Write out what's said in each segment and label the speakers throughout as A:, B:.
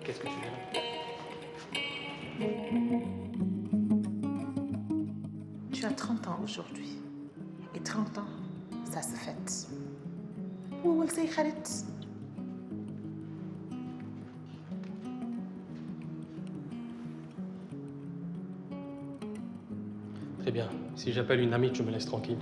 A: Qu'est-ce que tu veux?
B: Tu as 30 ans aujourd'hui. Et 30 ans, ça se fête. Où est-ce que c'est?
A: Très bien. Si j'appelle une amie, tu me laisses tranquille.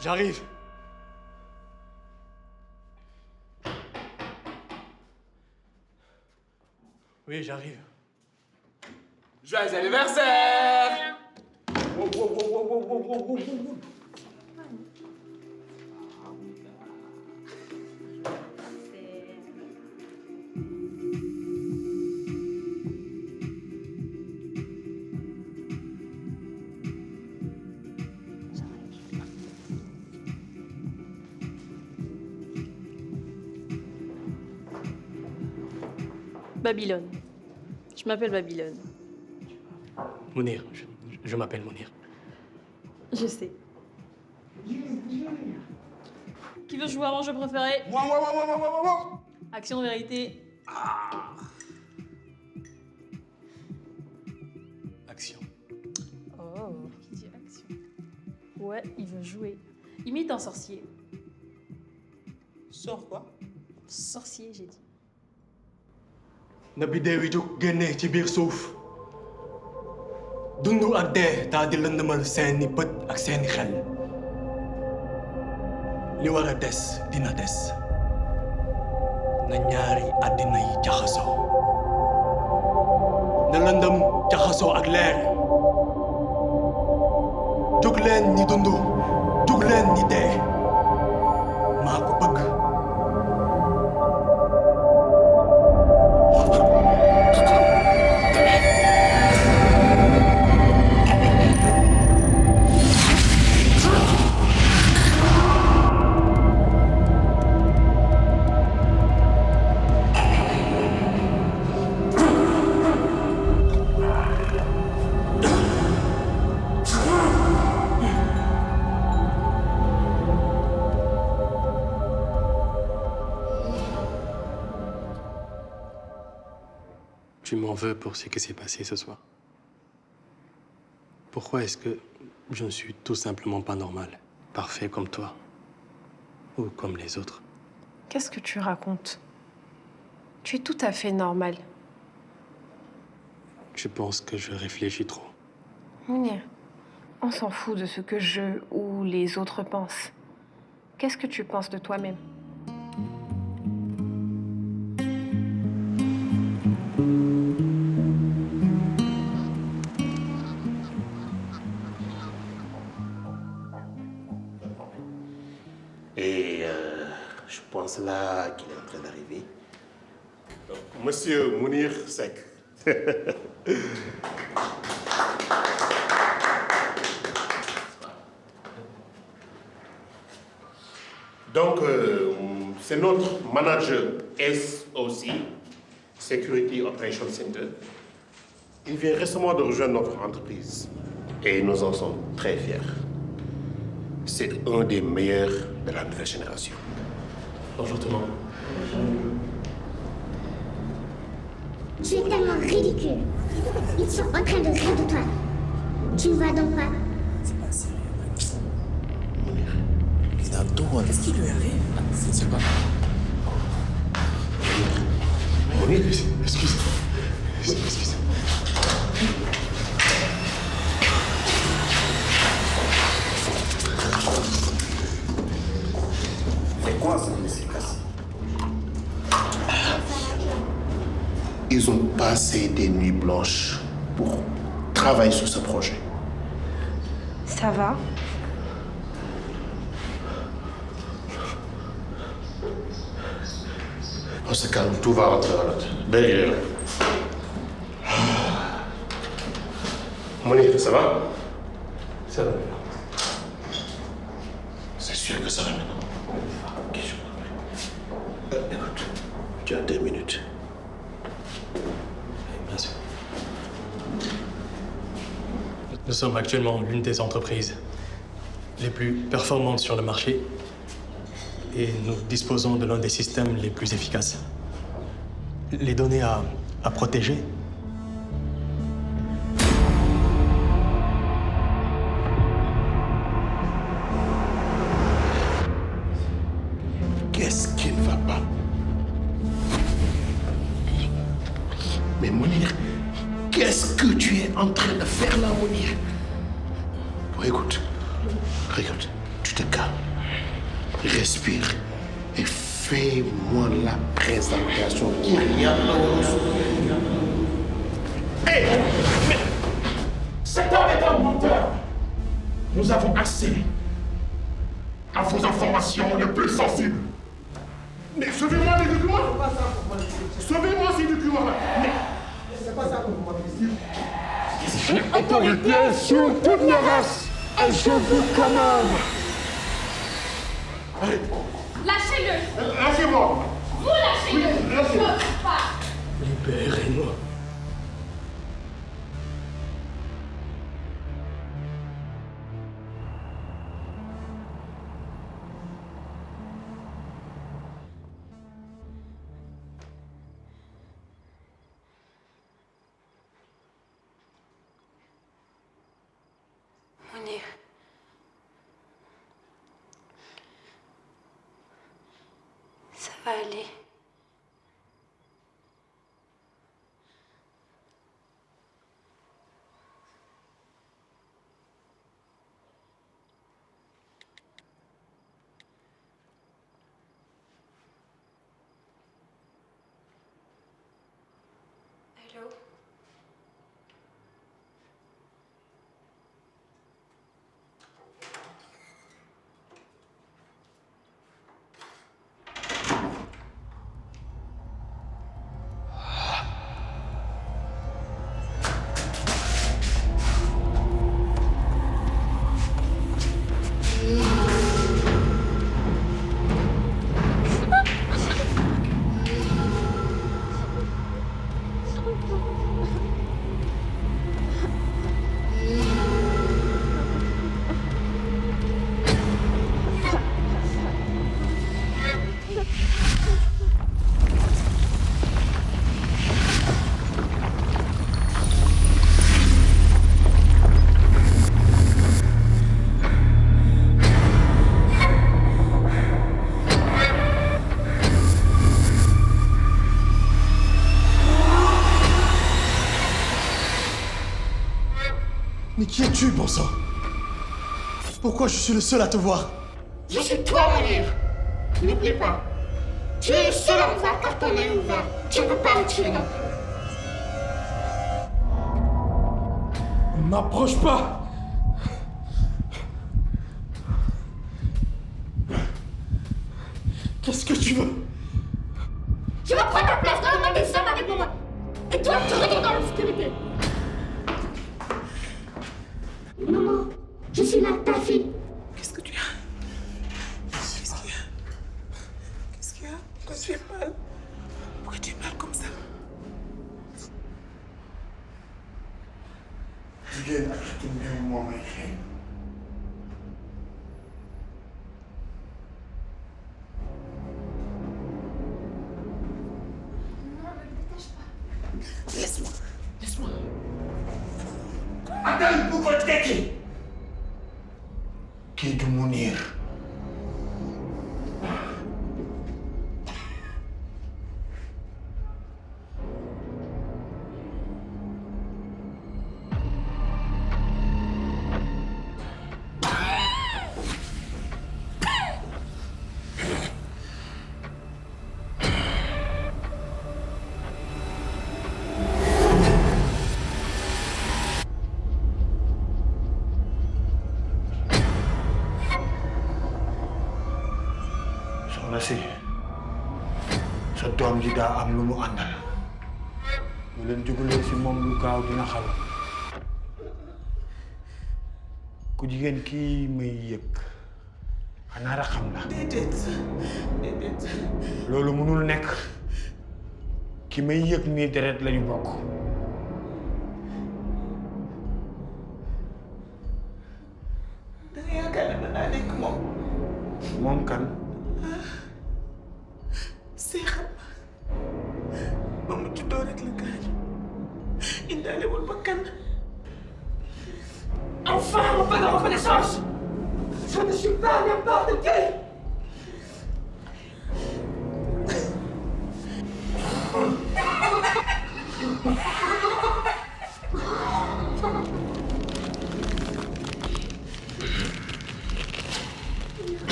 A: J'arrive. Oui, j'arrive.
C: Joyeux anniversaire! Wow, wow, wow, wow, wow, wow, wow, wow, wow.
D: Babylone. Je m'appelle Babylone.
A: Mounir, je m'appelle Mounir.
D: Je sais. Qui veut jouer à mon jeu préféré?
C: Wow.
D: Action, vérité.
A: Action.
D: Oh. Qui dit action? Ouais, il veut jouer. Imite un sorcier.
C: Sors quoi?
D: Sorcier, j'ai dit.
E: na biddew yi jóg génnee ci biir suuf dundu ak dee daal di lëndëmal seeni bët ak seeni xel li war a des dina des na ñaari àddina yi jaxasoo na lëndëm jaxasoo ak leer jóg leen ñi dundu jóg leen ñi dee maa ko bëgg.
A: Tu m'en veux pour ce qui s'est passé ce soir. Pourquoi est-ce que je ne suis tout simplement pas normal, parfait comme toi, ou comme les autres?
F: Qu'est-ce que tu racontes? Tu es tout à fait normal.
A: Je pense que je réfléchis trop.
F: Mounir, on s'en fout de ce que je ou les autres pensent. Qu'est-ce que tu penses de toi-même?
C: Et je pense là qu'il est en train d'arriver. Monsieur Mounir Seck. Donc, c'est notre manager SOC, Security Operations Center. Il vient récemment de rejoindre notre entreprise et nous en sommes très fiers. C'est un des meilleurs de la nouvelle génération.
A: Bonjour tout le monde.
G: Tu es tellement ridicule. Ils sont en train de rire de toi. Tu ne vas donc pas.
H: C'est pas sérieux. Il a tout. Qu'est-ce qui lui arrive? C'est pas.
E: Oui, excusez. Excusez.
C: C'est quoi ça, monsieur Cassi? Ils ont passé des nuits blanches pour travailler sur ce projet.
F: Ça va?
C: On se calme, tout va rentrer dans l'ordre. Derrière. Moni, ça va?
A: Ça va.
C: C'est sûr que ça va maintenant. Ok, je comprends. Écoute, tu as 2 minutes.
A: Bien sûr. Nous sommes actuellement l'une des entreprises les plus performantes sur le marché et nous disposons de l'un des systèmes les plus efficaces. Les données à protéger.
C: Qu'est-ce qui ne va pas? Mais Mounir, qu'est-ce que tu es en train de faire là, Mounir? Bon, écoute, regarde, tu te calmes, respire et fais-moi la présentation qu'il y a là-haut. Hé! Mais cet homme est un menteur! Nous avons accès à vos informations les plus sensibles. Mais sauvez-moi les documents! Sauvez-moi ces documents-là! Mais c'est pas ça que vous m'avez dit.
I: J'ai autorité sur toute la race et je vous commande.
C: Allez,
D: Lâchez-le!
C: lâchez-moi!
D: Vous lâchez-le!
C: Oui, lâchez-le.
D: Pas.
A: Libérez-nous.
F: Mounir. Ça va aller. Hello?
E: Mais qui es-tu, bon sang? Pourquoi je suis le seul à te voir?
G: Je suis toi, Mounir. N'oublie pas. Tu es le seul à me voir quand ton œil est ouvert. Tu ne peux pas me tuer non plus.
E: Ne m'approche pas! Qu'est-ce que tu veux?
G: Je vais prendre ta place dans le monde des hommes avec moi. Et toi, tu retournes dans l'obscurité. Maman, je suis là, ta fille.
B: Qu'est-ce que tu as? Qu'est-ce qu'il y a? Qu'est-ce qu'il y a? Pourquoi tu es mal? Pourquoi tu es mal comme ça?
I: Jigéen ak ci néew moo may xeeñ.
B: Laisse-moi. Laisse-moi.
I: Atal bu ko tekki. Kii du Mounir. ji daa am lu mu àndal bu leen jugalee si moom lu gaaw dina xaw ku jigéen kii may yëg xanaa rek xam na
B: déedéet.
I: loolu mënul nekk ki may yëg nii deret lañu bokk
B: da nga yaakaar ne mën naa nekk moom.
I: moom kan
B: seexam ba mu juddoo rek la gaañu indaalewul ba kan.
G: Enfin, on fait la reconnaissance. Je ne suis pas n'importe qui.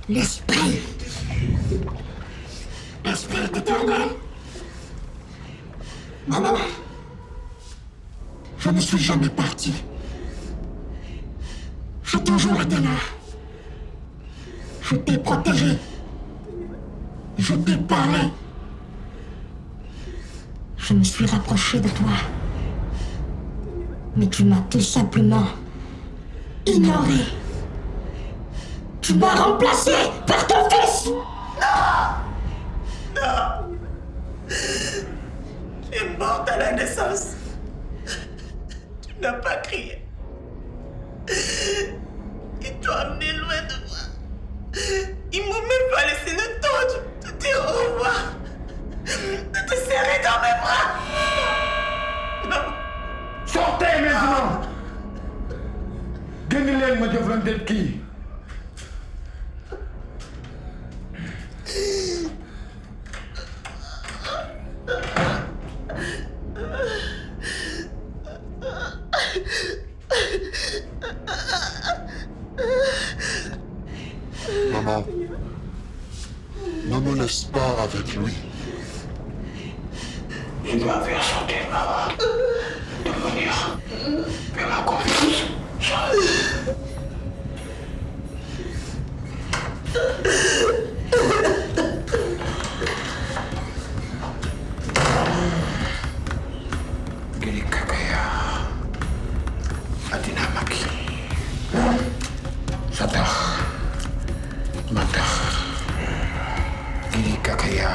G: L'esprit éternel. Maman, je ne suis jamais parti. J'ai toujours été là. Je t'ai protégé. Je t'ai parlé. Je me suis rapproché de toi. Mais tu m'as tout simplement ignoré. Tu m'as remplacé par ton fils.
B: Tu es morte à la naissance. Tu n'as pas crié. Ils t'ont amené loin de moi. Ils m'ont même pas laissé le temps de dire au revoir. De te serrer dans mes bras. Non.
I: sortez maintenant génn leen ma jëflanteeg kii
J: Maman, ne me laisse pas avec lui.
I: Je dois faire sortir maman de venir. Fais-moi confiance. Gili kakaya adina maki satar matar gili kakaya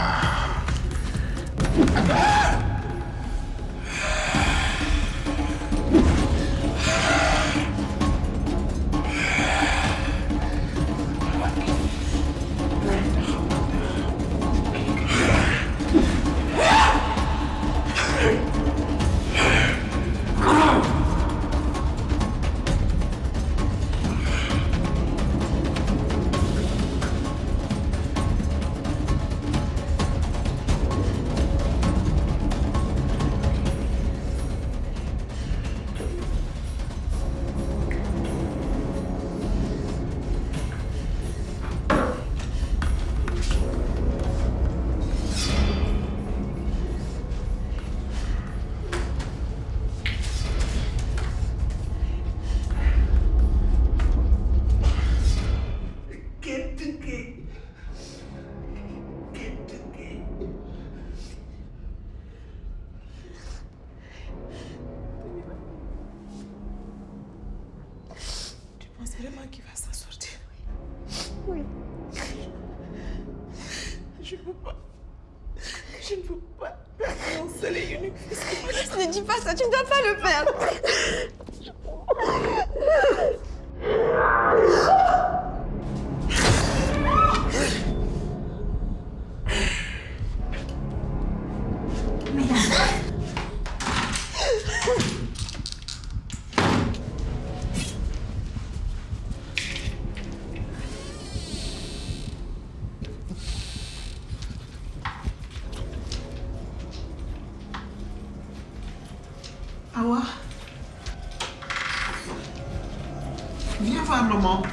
B: C'est vraiment qui va s'en sortir.
F: Oui.
B: Je ne veux pas. Je ne veux pas. Mon seul et unique fils qui me laisse.
F: Ne dis pas ça, tu ne dois pas le faire.
B: Awa, viens voir maman.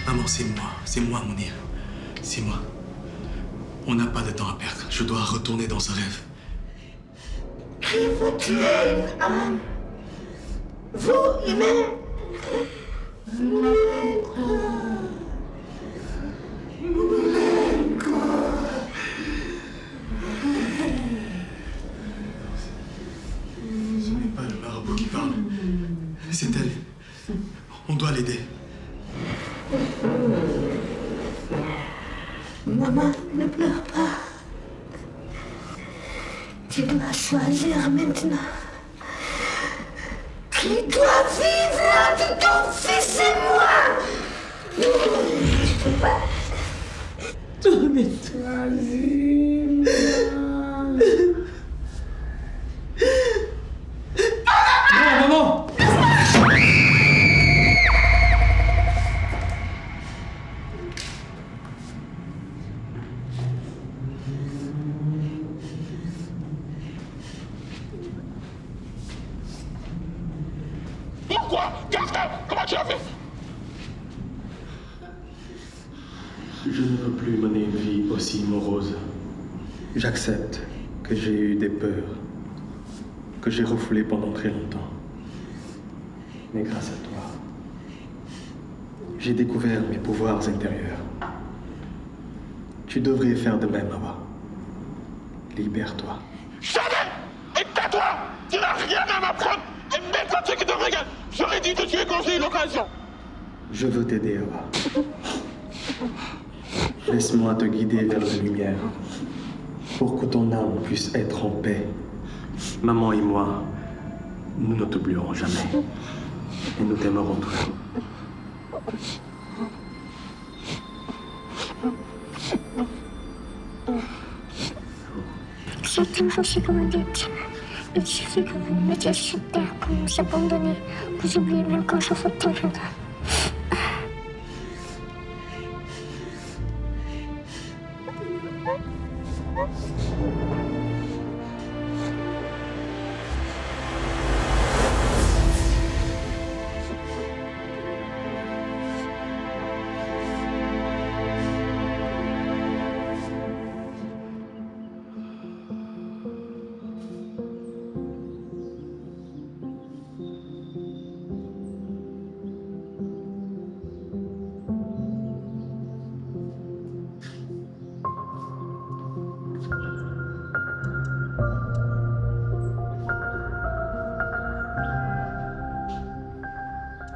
E: Maman, c'est moi, Mounir. C'est moi. On n'a pas de temps à perdre. Je dois retourner dans ce rêve.
G: qui vous tuez une âme. Vous, humains.
A: Ce n'est pas le marabout qui parle. C'est elle. On doit l'aider.
G: Maman, ne pleure pas. Tu dois choisir maintenant. Qui doit vivre entre ton fils et moi? Je peux pas.
E: Non, maman!
I: Pourquoi? Gaston, comment tu as fait?
A: Je ne veux plus mener une vie aussi morose. J'accepte que j'ai eu des peurs, que j'ai refoulées pendant très longtemps. Mais grâce à toi, j'ai découvert mes pouvoirs intérieurs. Tu devrais faire de même, Awa. Libère-toi.
I: Jamais! Et tais-toi! Tu n'as rien à m'apprendre! Et même quand tu es qui te regarde, j'aurais dû te tuer quand j'ai eu l'occasion!
A: Je veux t'aider, Awa. Laisse-moi te guider vers la lumière, pour que ton âme puisse être en paix. Maman et moi, nous ne t'oublierons jamais. Et nous t'aimerons toujours.
G: C'est toujours ce que vous dites. Il suffit que vous vous mettiez sur terre pour nous abandonner. Vous oubliez même quand je vous demande.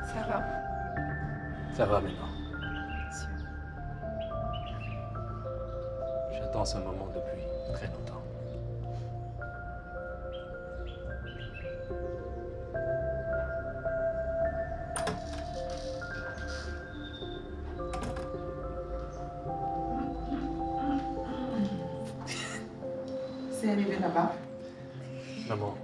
F: Ça va.
E: Ça va maintenant. J'attends ce moment depuis très longtemps.
B: C'est arrivé là-bas.
A: Maman,